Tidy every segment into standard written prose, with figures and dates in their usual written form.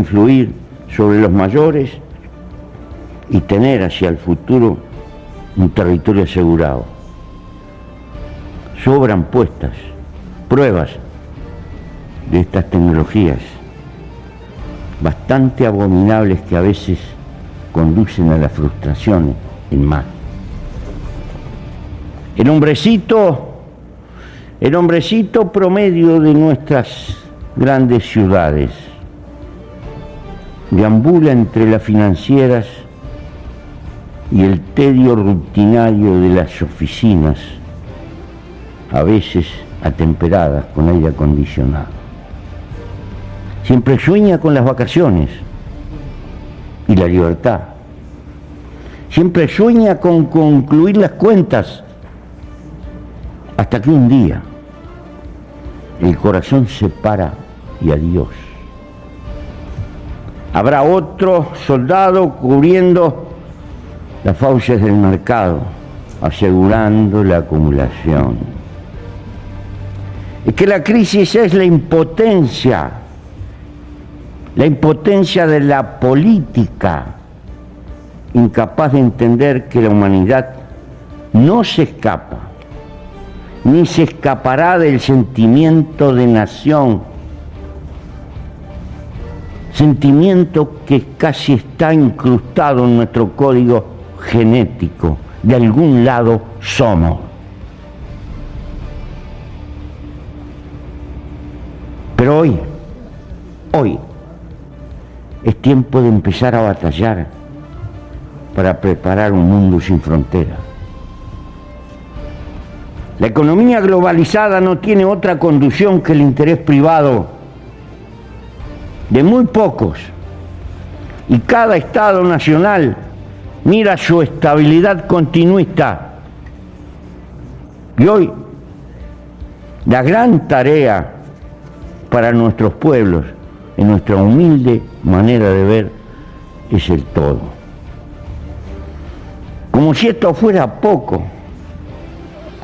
influir sobre los mayores y tener hacia el futuro un territorio asegurado. Sobran puestas pruebas de estas tecnologías, bastante abominables, que a veces conducen a la frustración en más. El hombrecito promedio de nuestras grandes ciudades deambula entre las financieras y el tedio rutinario de las oficinas, a veces atemperadas con aire acondicionado. Siempre sueña con las vacaciones y la libertad. Siempre sueña con concluir las cuentas, hasta que un día el corazón se para y adiós. Habrá otro soldado cubriendo las fauces del mercado, asegurando la acumulación. Es que la crisis es la impotencia de la política, incapaz de entender que la humanidad no se escapa, ni se escapará del sentimiento de nación, sentimiento que casi está incrustado en nuestro código genético. De algún lado somos. Pero hoy es tiempo de empezar a batallar para preparar un mundo sin fronteras. La economía globalizada no tiene otra conducción que el interés privado de muy pocos, y cada Estado nacional mira su estabilidad continuista. Y hoy la gran tarea para nuestros pueblos, en nuestra humilde manera de ver, es el todo. Como si esto fuera poco,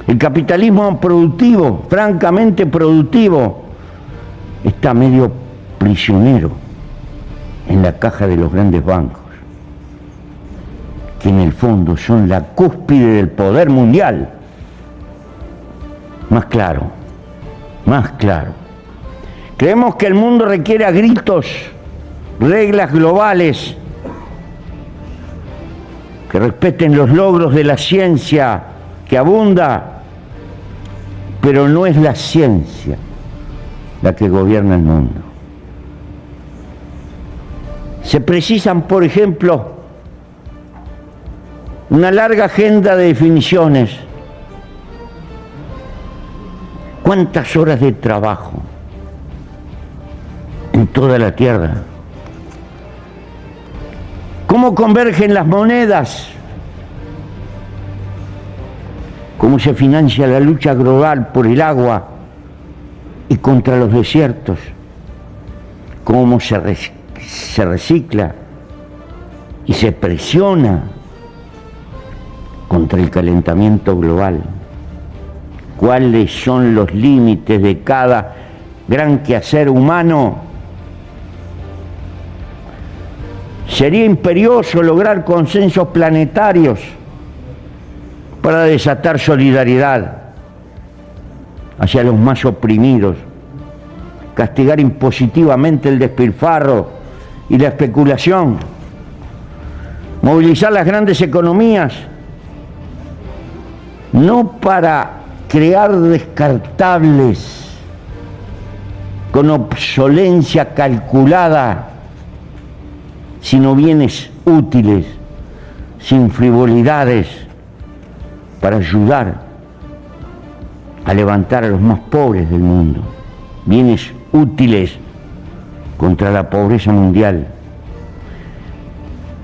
el capitalismo productivo, francamente productivo, está medio prisionero en la caja de los grandes bancos, que en el fondo son la cúspide del poder mundial. Más claro. Creemos que el mundo requiere a gritos reglas globales que respeten los logros de la ciencia que abunda, pero no es la ciencia la que gobierna el mundo. Se precisan, por ejemplo, una larga agenda de definiciones. ¿Cuántas horas de trabajo en toda la Tierra? ¿Cómo convergen las monedas? ¿Cómo se financia la lucha global por el agua y contra los desiertos? ¿Cómo se recicla y se presiona contra el calentamiento global? ¿Cuáles son los límites de cada gran quehacer humano? Sería imperioso lograr consensos planetarios para desatar solidaridad hacia los más oprimidos, castigar impositivamente el despilfarro y la especulación, movilizar las grandes economías, no para crear descartables con obsolencia calculada, sino bienes útiles, sin frivolidades, para ayudar a levantar a los más pobres del mundo, bienes útiles contra la pobreza mundial.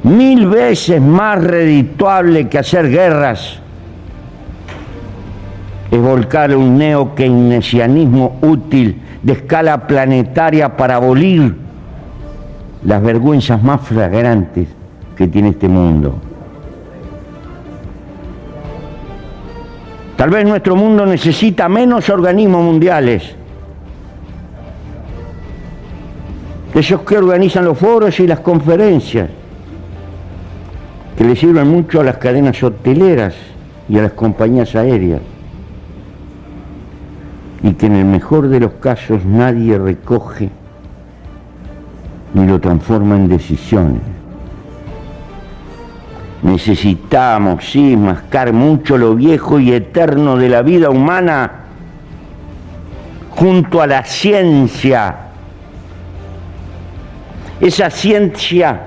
1000 veces más redituable que hacer guerras es volcar un neo-keynesianismo útil de escala planetaria para abolir las vergüenzas más flagrantes que tiene este mundo. Tal vez nuestro mundo necesita menos organismos mundiales de esos que organizan los foros y las conferencias, que le sirven mucho a las cadenas hoteleras y a las compañías aéreas, y que en el mejor de los casos nadie recoge ni lo transforma en decisiones. Necesitamos, sí, mascar mucho lo viejo y eterno de la vida humana junto a la ciencia. Esa ciencia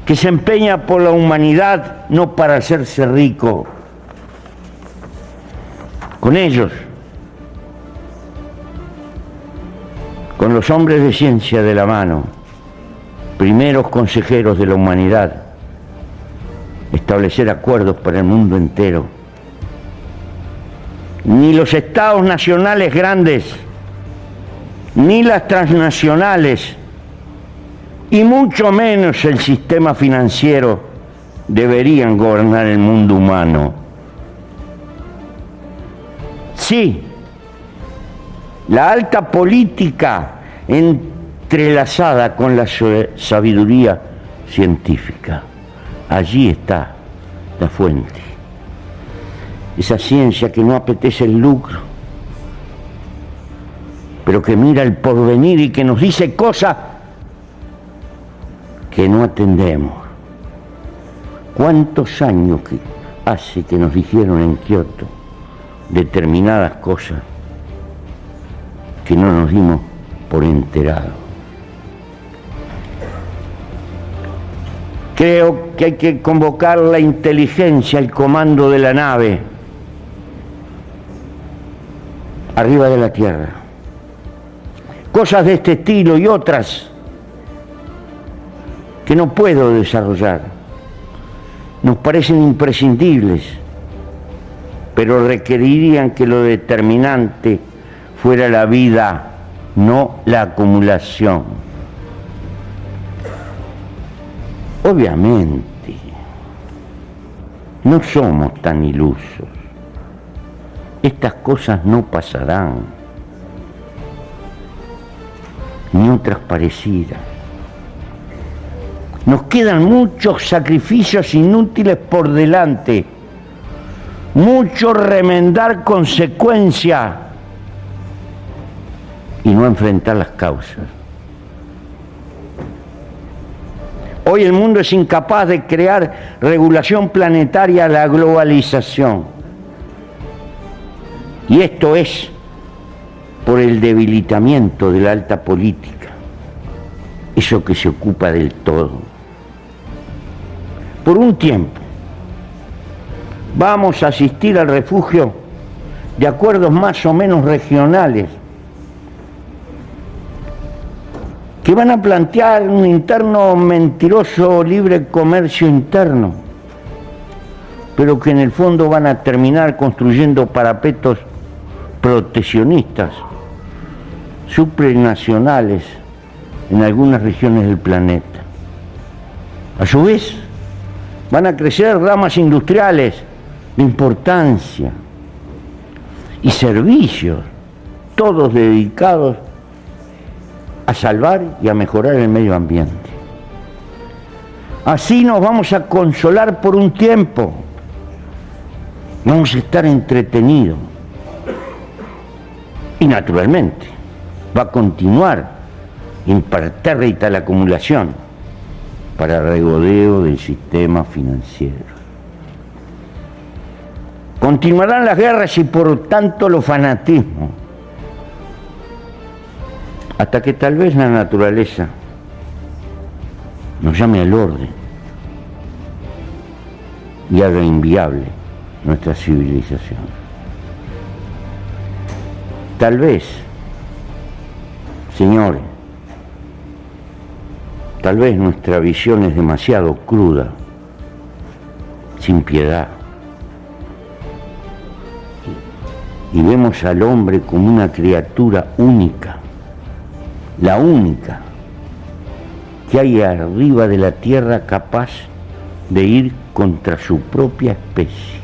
que se empeña por la humanidad no para hacerse rico. Con ellos, con los hombres de ciencia de la mano, primeros consejeros de la humanidad, establecer acuerdos para el mundo entero. Ni los estados nacionales grandes, ni las transnacionales, y mucho menos el sistema financiero deberían gobernar el mundo humano. Sí, la alta política entrelazada con la sabiduría científica. Allí está la fuente. Esa ciencia que no apetece el lucro, pero que mira el porvenir y que nos dice cosas que no atendemos. ¿Cuántos años hace que nos dijeron en Kioto determinadas cosas que no nos dimos por enterados? Creo que hay que convocar la inteligencia, el comando de la nave arriba de la Tierra. Cosas de este estilo y otras que no puedo desarrollar. Nos parecen imprescindibles, pero requerirían que lo determinante fuera la vida, no la acumulación. Obviamente, no somos tan ilusos. Estas cosas no pasarán, ni otras parecidas. Nos quedan muchos sacrificios inútiles por delante, mucho remendar consecuencias y no enfrentar las causas. Hoy el mundo es incapaz de crear regulación planetaria a la globalización. Y esto es por el debilitamiento de la alta política, eso que se ocupa del todo. Por un tiempo vamos a asistir al refugio de acuerdos más o menos regionales que van a plantear un interno mentiroso libre comercio interno, pero que en el fondo van a terminar construyendo parapetos proteccionistas, supranacionales en algunas regiones del planeta. A su vez, van a crecer ramas industriales de importancia y servicios, todos dedicados a salvar y a mejorar el medio ambiente. Así nos vamos a consolar por un tiempo, vamos a estar entretenidos y naturalmente va a continuar impertérrita la acumulación para regodeo del sistema financiero. Continuarán las guerras y por tanto los fanatismos, hasta que tal vez la naturaleza nos llame al orden y haga inviable nuestra civilización. Tal vez, señores, tal vez nuestra visión es demasiado cruda, sin piedad, y vemos al hombre como una criatura única, la única que hay arriba de la tierra capaz de ir contra su propia especie.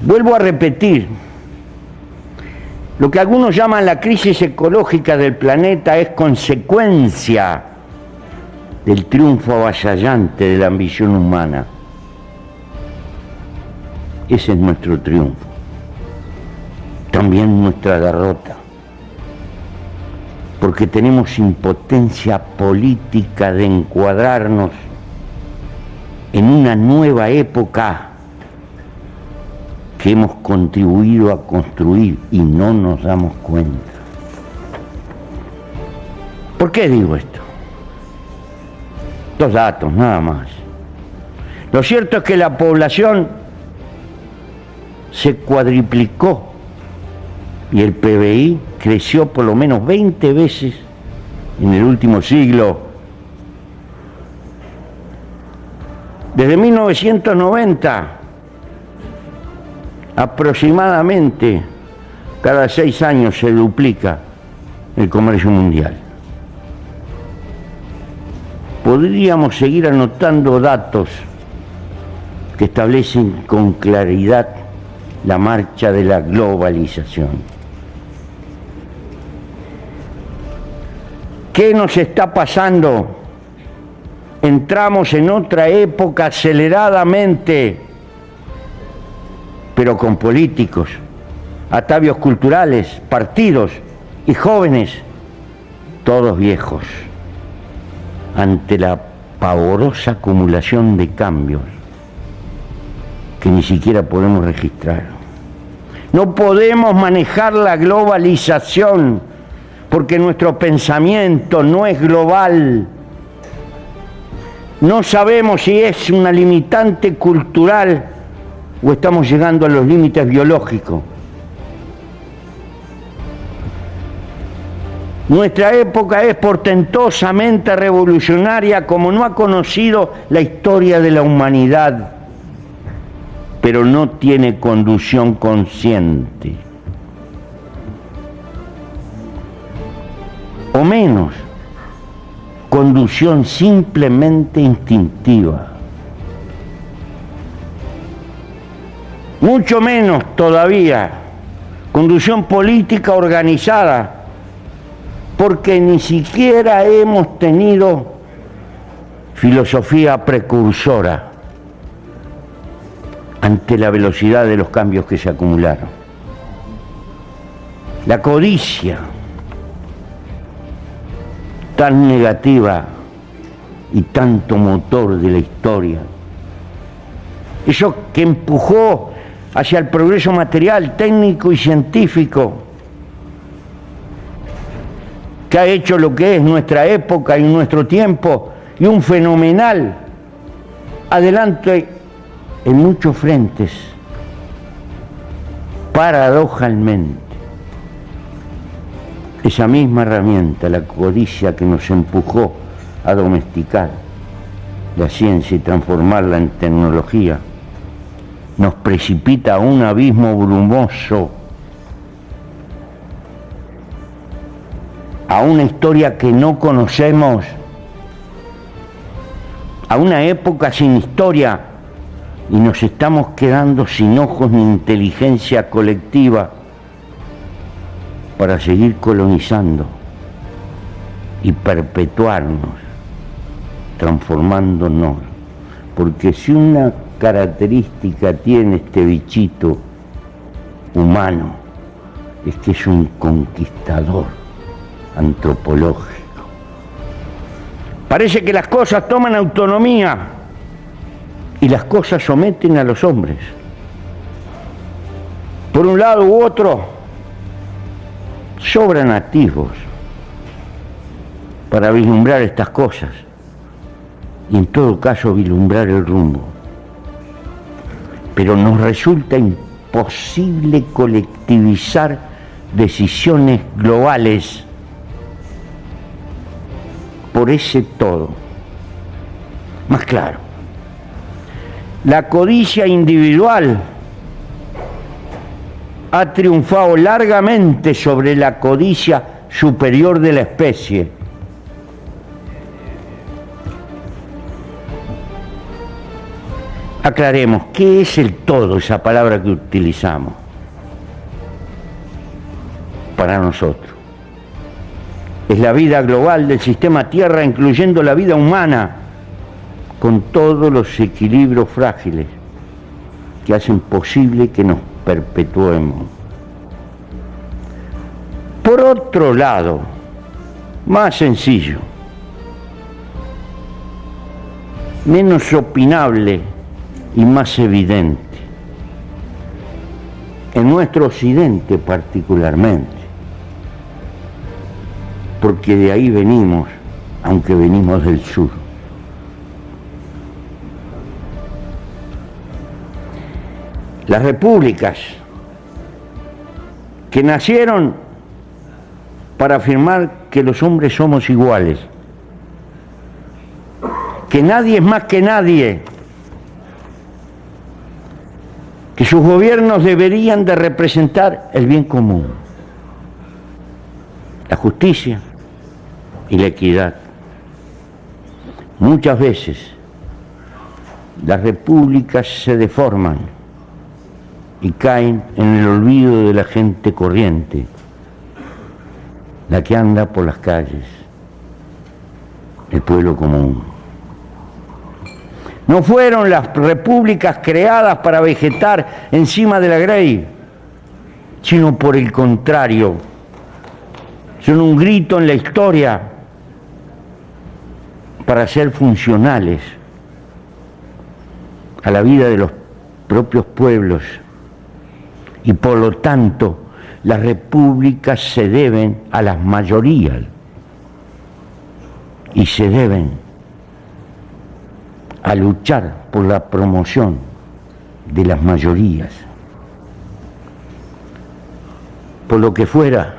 Vuelvo a repetir, Lo que algunos llaman la crisis ecológica del planeta es consecuencia del triunfo avasallante de la ambición humana. Ese es nuestro triunfo, también nuestra derrota, porque tenemos impotencia política de encuadrarnos en una nueva época que hemos contribuido a construir y no nos damos cuenta. ¿Por qué digo esto? 2 datos, nada más. Lo cierto es que la población se cuadriplicó y el PBI creció por lo menos 20 veces en el último siglo. Desde 1990, aproximadamente cada 6 años se duplica el comercio mundial. Podríamos seguir anotando datos que establecen con claridad la marcha de la globalización. ¿Qué nos está pasando? Entramos en otra época aceleradamente, pero con políticos, atavios culturales, partidos y jóvenes, todos viejos, ante la pavorosa acumulación de cambios que ni siquiera podemos registrar. No podemos manejar la globalización porque nuestro pensamiento no es global. No sabemos si es una limitante cultural o estamos llegando a los límites biológicos. Nuestra época es portentosamente revolucionaria como no ha conocido la historia de la humanidad, pero no tiene conducción consciente. O menos, conducción simplemente instintiva. Mucho menos todavía, conducción política organizada, porque ni siquiera hemos tenido filosofía precursora ante la velocidad de los cambios que se acumularon. La codicia, tan negativa y tanto motor de la historia, eso que empujó hacia el progreso material, técnico y científico, que ha hecho lo que es nuestra época y nuestro tiempo, y un fenomenal adelante en muchos frentes. Paradojalmente, esa misma herramienta, la codicia que nos empujó a domesticar la ciencia y transformarla en tecnología, nos precipita a un abismo brumoso, a una historia que no conocemos, a una época sin historia, y nos estamos quedando sin ojos ni inteligencia colectiva para seguir colonizando y perpetuarnos, transformándonos. Porque si una característica tiene este bichito humano, es que es un conquistador antropológico. Parece que las cosas toman autonomía y las cosas someten a los hombres. Por un lado u otro, sobran atisbos para vislumbrar estas cosas y en todo caso vislumbrar el rumbo. Pero nos resulta imposible colectivizar decisiones globales por ese todo. Más claro, la codicia individual ha triunfado largamente sobre la codicia superior de la especie. Aclaremos, ¿qué es el todo, esa palabra que utilizamos? para nosotros. Es la vida global del sistema Tierra, incluyendo la vida humana, con todos los equilibrios frágiles que hacen posible que nos perpetuemos. Por otro lado, más sencillo, menos opinable y más evidente, en nuestro occidente particularmente, porque de ahí venimos, aunque venimos del sur. Las repúblicas que nacieron para afirmar que los hombres somos iguales, que nadie es más que nadie, que sus gobiernos deberían de representar el bien común, la justicia y la equidad. Muchas veces las repúblicas se deforman y caen en el olvido de la gente corriente, la que anda por las calles, el pueblo común. No fueron las repúblicas creadas para vegetar encima de la grey, sino por el contrario, son un grito en la historia para ser funcionales a la vida de los propios pueblos, y por lo tanto las repúblicas se deben a las mayorías y se deben a luchar por la promoción de las mayorías. Por lo que fuera,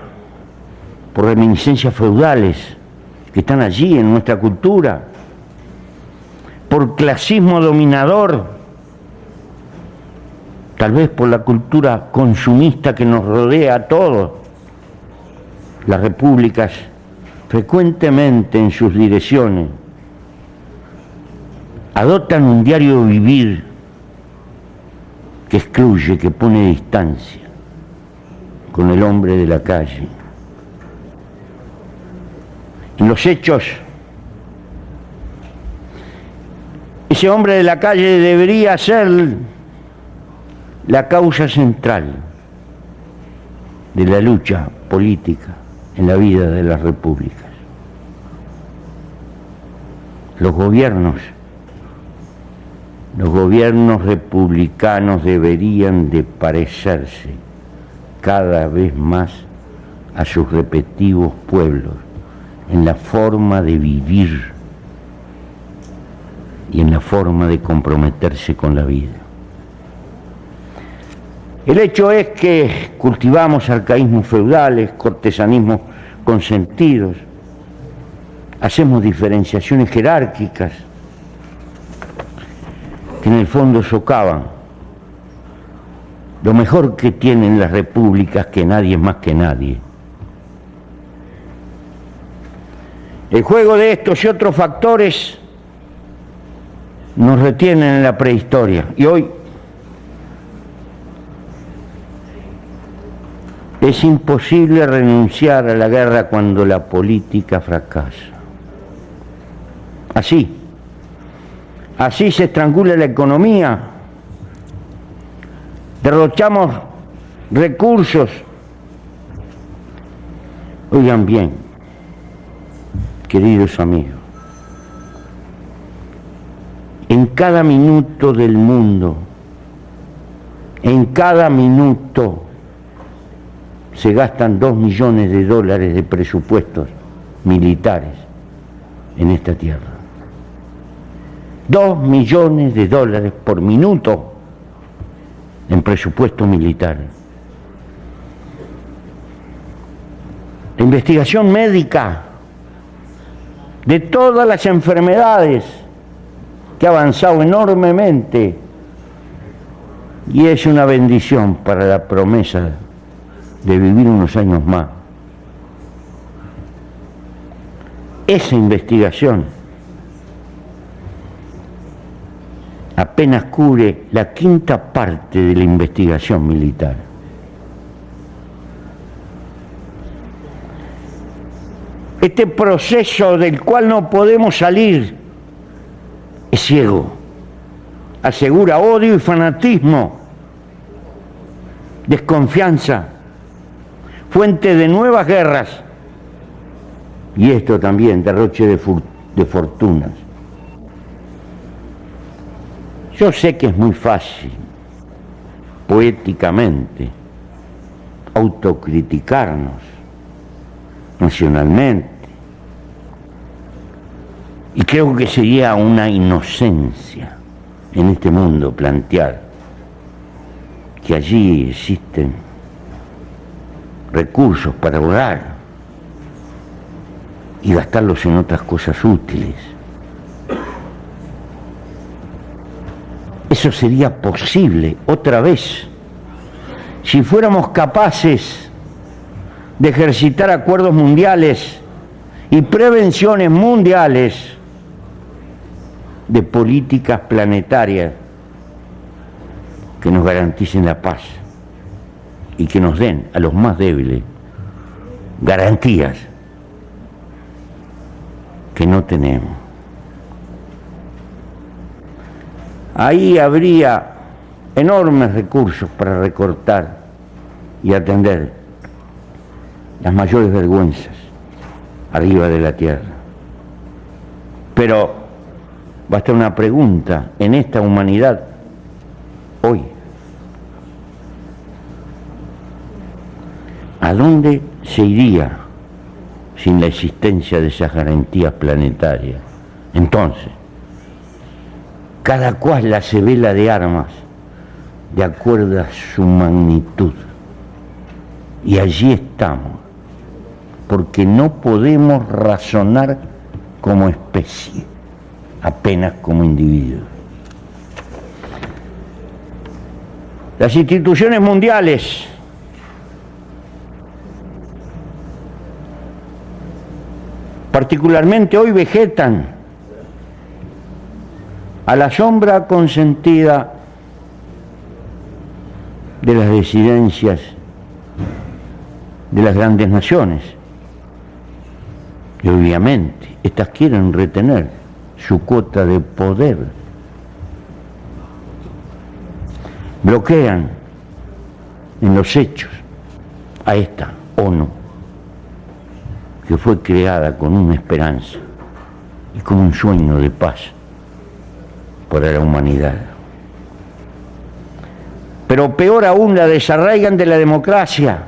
por reminiscencias feudales que están allí en nuestra cultura, por clasismo dominador, tal vez por la cultura consumista que nos rodea a todos. Las repúblicas frecuentemente en sus direcciones adoptan un diario vivir que excluye, que pone distancia con el hombre de la calle. En los hechos, ese hombre de la calle debería ser la causa central de la lucha política en la vida de las repúblicas. Los gobiernos republicanos deberían de parecerse cada vez más a sus respectivos pueblos en la forma de vivir y en la forma de comprometerse con la vida. El hecho es que cultivamos arcaísmos feudales, cortesanismos consentidos, hacemos diferenciaciones jerárquicas que en el fondo socavan lo mejor que tienen las repúblicas, que nadie es más que nadie. El juego de estos y otros factores nos retienen en la prehistoria y hoy es imposible renunciar a la guerra cuando la política fracasa. Así se estrangula la economía, derrochamos recursos. Oigan bien, queridos amigos, en cada minuto del mundo, en cada minuto se gastan 2 millones de dólares de presupuestos militares en esta tierra. 2 millones de dólares por minuto en presupuesto militar. La investigación médica de todas las enfermedades que ha avanzado enormemente y es una bendición para la promesa de vivir unos años más. Esa investigación apenas cubre la 1/5 parte de la investigación militar. Este proceso del cual no podemos salir es ciego, asegura odio y fanatismo, desconfianza, fuente de nuevas guerras y esto también, derroche de fortunas. Yo sé que es muy fácil, poéticamente, autocriticarnos nacionalmente. Y creo que sería una inocencia en este mundo plantear que allí existen recursos para ahorrar y gastarlos en otras cosas útiles. Eso sería posible otra vez si fuéramos capaces de ejercitar acuerdos mundiales y prevenciones mundiales de políticas planetarias que nos garanticen la paz y que nos den a los más débiles garantías que no tenemos. Ahí habría enormes recursos para recortar y atender las mayores vergüenzas arriba de la tierra. Pero basta una pregunta en esta humanidad hoy. ¿A dónde se iría sin la existencia de esas garantías planetarias? Entonces, cada cual hace vela de armas de acuerdo a su magnitud. Y allí estamos, porque no podemos razonar como especie, apenas como individuos. Las instituciones mundiales particularmente hoy vegetan a la sombra consentida de las disidencias de las grandes naciones. Y obviamente estas quieren retener su cuota de poder. Bloquean en los hechos a esta ONU, que fue creada con una esperanza y con un sueño de paz para la humanidad. Pero peor aún, la desarraigan de la democracia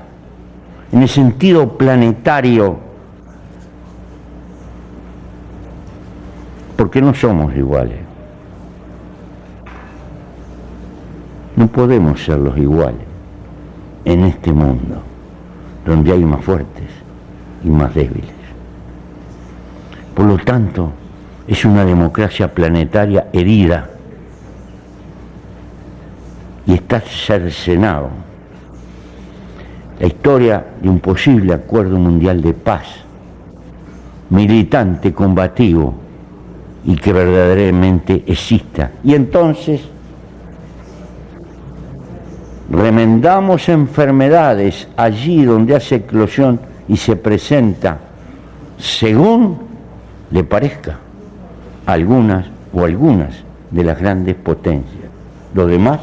en el sentido planetario, porque no somos iguales. No podemos ser los iguales en este mundo donde hay más fuertes y más débiles. Por lo tanto, es una democracia planetaria herida y está cercenado la historia de un posible acuerdo mundial de paz, militante, combativo y que verdaderamente exista. Y entonces remendamos enfermedades allí donde hace eclosión y se presenta según le parezca a algunas de las grandes potencias. Lo demás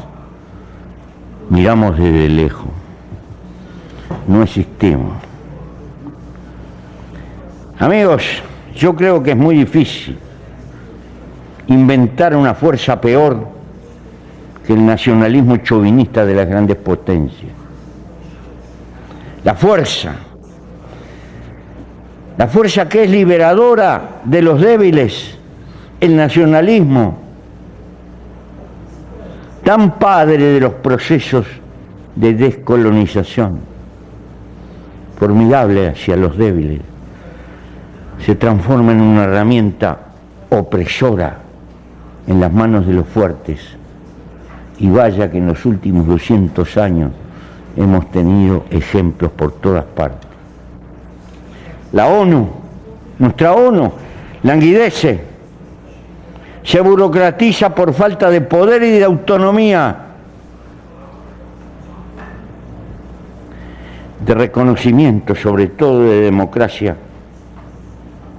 miramos desde lejos, no existimos. Amigos, yo creo que es muy difícil inventar una fuerza peor que el nacionalismo chauvinista de las grandes potencias. La fuerza que es liberadora de los débiles, el nacionalismo, tan padre de los procesos de descolonización, formidable hacia los débiles, se transforma en una herramienta opresora en las manos de los fuertes. Y vaya que en los últimos 200 años hemos tenido ejemplos por todas partes. La ONU, nuestra ONU, languidece, se burocratiza por falta de poder y de autonomía, de reconocimiento, sobre todo de democracia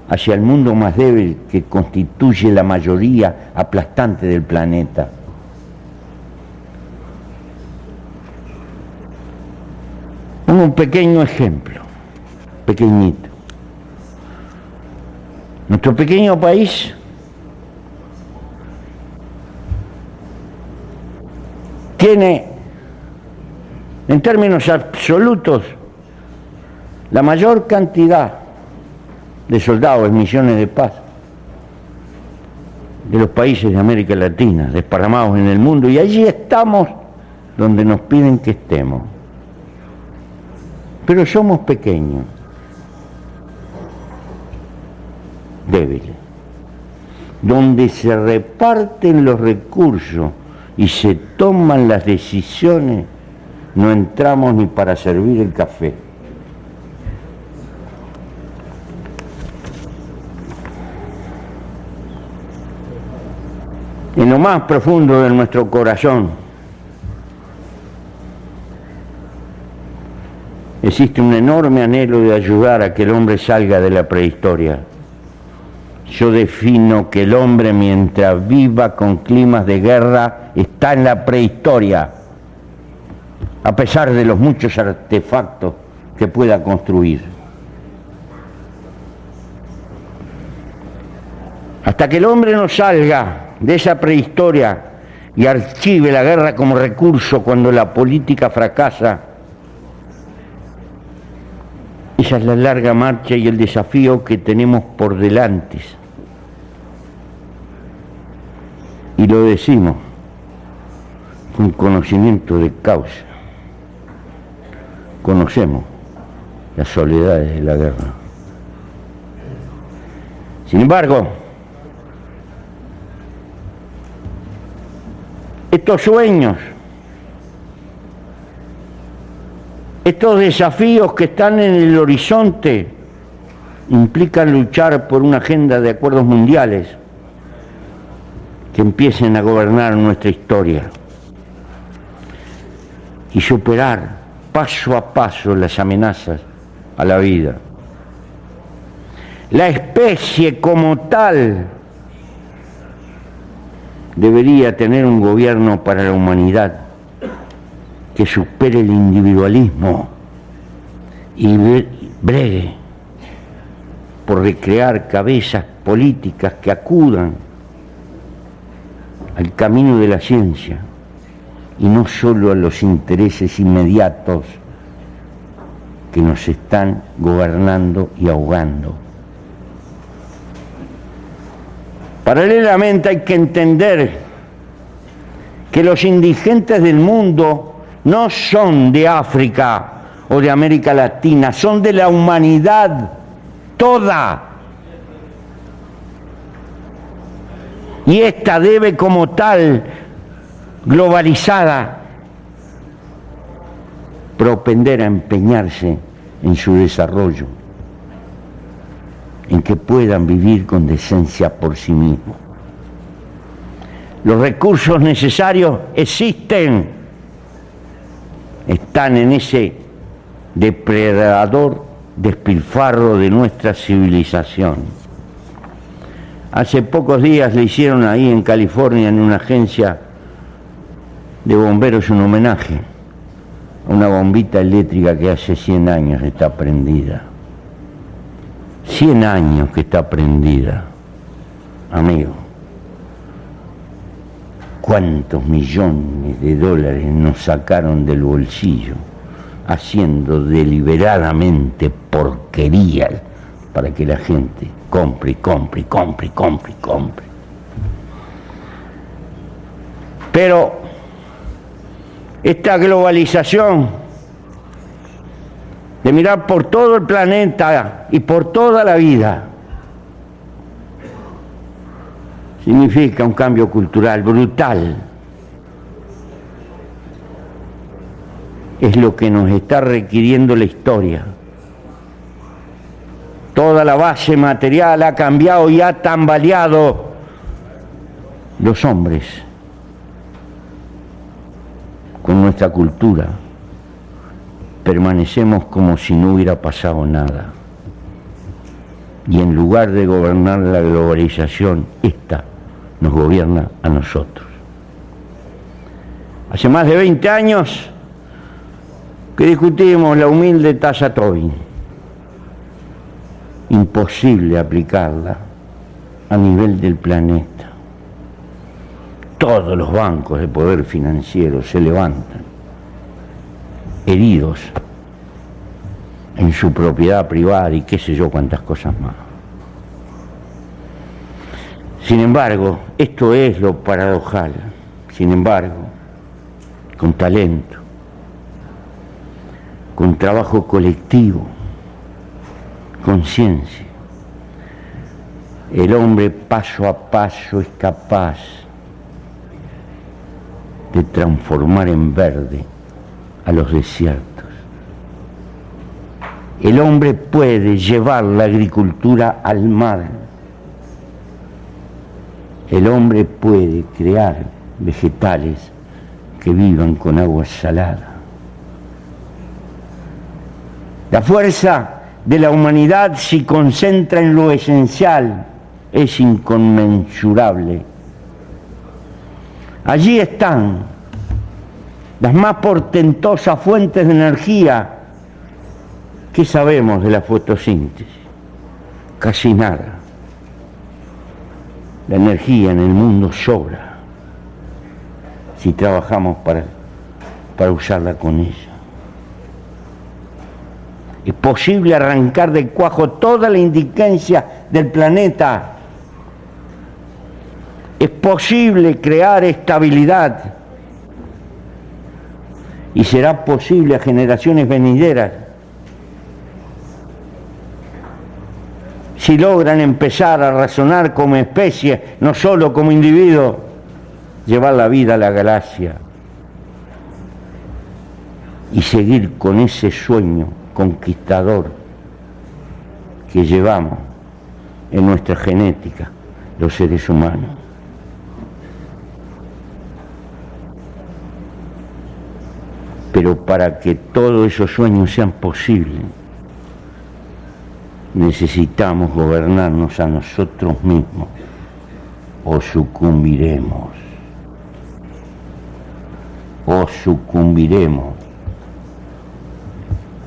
hacia el mundo más débil que constituye la mayoría aplastante del planeta. Un pequeño ejemplo, pequeñito. Nuestro pequeño país tiene, en términos absolutos, la mayor cantidad de soldados en misiones de paz de los países de América Latina, desparramados en el mundo, y allí estamos donde nos piden que estemos. Pero somos pequeños, débiles, donde se reparten los recursos y se toman las decisiones, no entramos ni para servir el café. En lo más profundo de nuestro corazón existe un enorme anhelo de ayudar a que el hombre salga de la prehistoria. Yo defino que el hombre, mientras viva con climas de guerra, está en la prehistoria, a pesar de los muchos artefactos que pueda construir. Hasta que el hombre no salga de esa prehistoria y archive la guerra como recurso cuando la política fracasa, esa es la larga marcha y el desafío que tenemos por delante. Y lo decimos con conocimiento de causa. Conocemos las soledades de la guerra. Sin embargo, estos sueños, estos desafíos que están en el horizonte implican luchar por una agenda de acuerdos mundiales que empiecen a gobernar nuestra historia y superar paso a paso las amenazas a la vida. La especie como tal debería tener un gobierno para la humanidad que supere el individualismo y bregue por recrear cabezas políticas que acudan al camino de la ciencia y no solo a los intereses inmediatos que nos están gobernando y ahogando. Paralelamente hay que entender que los indigentes del mundo no son de África o de América Latina, son de la humanidad toda. Y esta debe como tal, globalizada, propender a empeñarse en su desarrollo, en que puedan vivir con decencia por sí mismos. Los recursos necesarios existen, están en ese depredador despilfarro de nuestra civilización. Hace pocos días le hicieron ahí en California, en una agencia de bomberos, un homenaje a una bombita eléctrica que hace 100 años está prendida. 100 años que está prendida, amigo. ¿Cuántos millones de dólares nos sacaron del bolsillo haciendo deliberadamente porquerías para que la gente compre, compre, compre, compre, compre? Pero esta globalización de mirar por todo el planeta y por toda la vida significa un cambio cultural brutal. Es lo que nos está requiriendo la historia. Toda la base material ha cambiado y ha tambaleado. Los hombres, con nuestra cultura, permanecemos como si no hubiera pasado nada. Y en lugar de gobernar la globalización, esta nos gobierna a nosotros. Hace más de 20 años que discutimos la humilde tasa Tobin. Imposible aplicarla a nivel del planeta. Todos los bancos de poder financiero se levantan, heridos en su propiedad privada y qué sé yo cuántas cosas más. Sin embargo, esto es lo paradojal. Sin embargo, con talento, con trabajo colectivo, con ciencia, el hombre paso a paso es capaz de transformar en verde a los desiertos. El hombre puede llevar la agricultura al mar. El hombre puede crear vegetales que vivan con agua salada. La fuerza de la humanidad se concentra en lo esencial, es inconmensurable. Allí están las más portentosas fuentes de energía. ¿Qué sabemos de la fotosíntesis? Casi nada. La energía en el mundo sobra si trabajamos para usarla con ella. Es posible arrancar del cuajo toda la indigencia del planeta. Es posible crear estabilidad. Y será posible a generaciones venideras si logran empezar a razonar como especie, no solo como individuo, llevar la vida a la galaxia y seguir con ese sueño conquistador que llevamos en nuestra genética los seres humanos. Pero para que todos esos sueños sean posibles, necesitamos gobernarnos a nosotros mismos o sucumbiremos. O sucumbiremos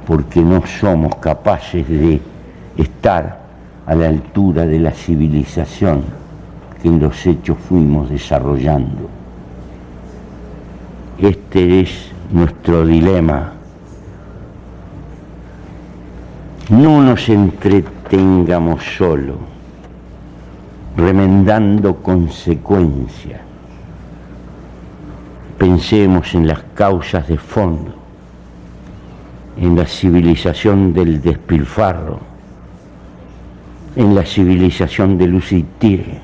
porque no somos capaces de estar a la altura de la civilización que en los hechos fuimos desarrollando. Este es nuestro dilema. No nos entretengamos solo, remendando consecuencias. Pensemos en las causas de fondo, en la civilización del despilfarro, en la civilización de luz y tire,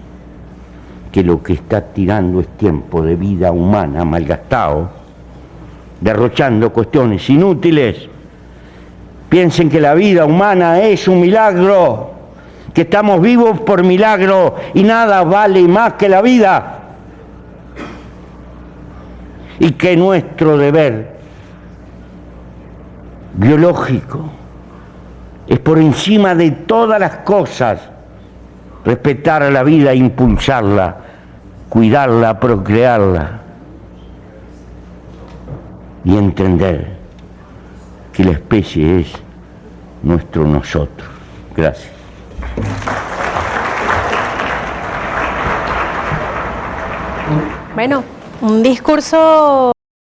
que lo que está tirando es tiempo de vida humana malgastado, derrochando cuestiones inútiles. Piensen que la vida humana es un milagro, que estamos vivos por milagro y nada vale más que la vida. Y que nuestro deber biológico es por encima de todas las cosas respetar a la vida, impulsarla, cuidarla, procrearla y entender que la especie es nuestro nosotros. Gracias. Bueno, un discurso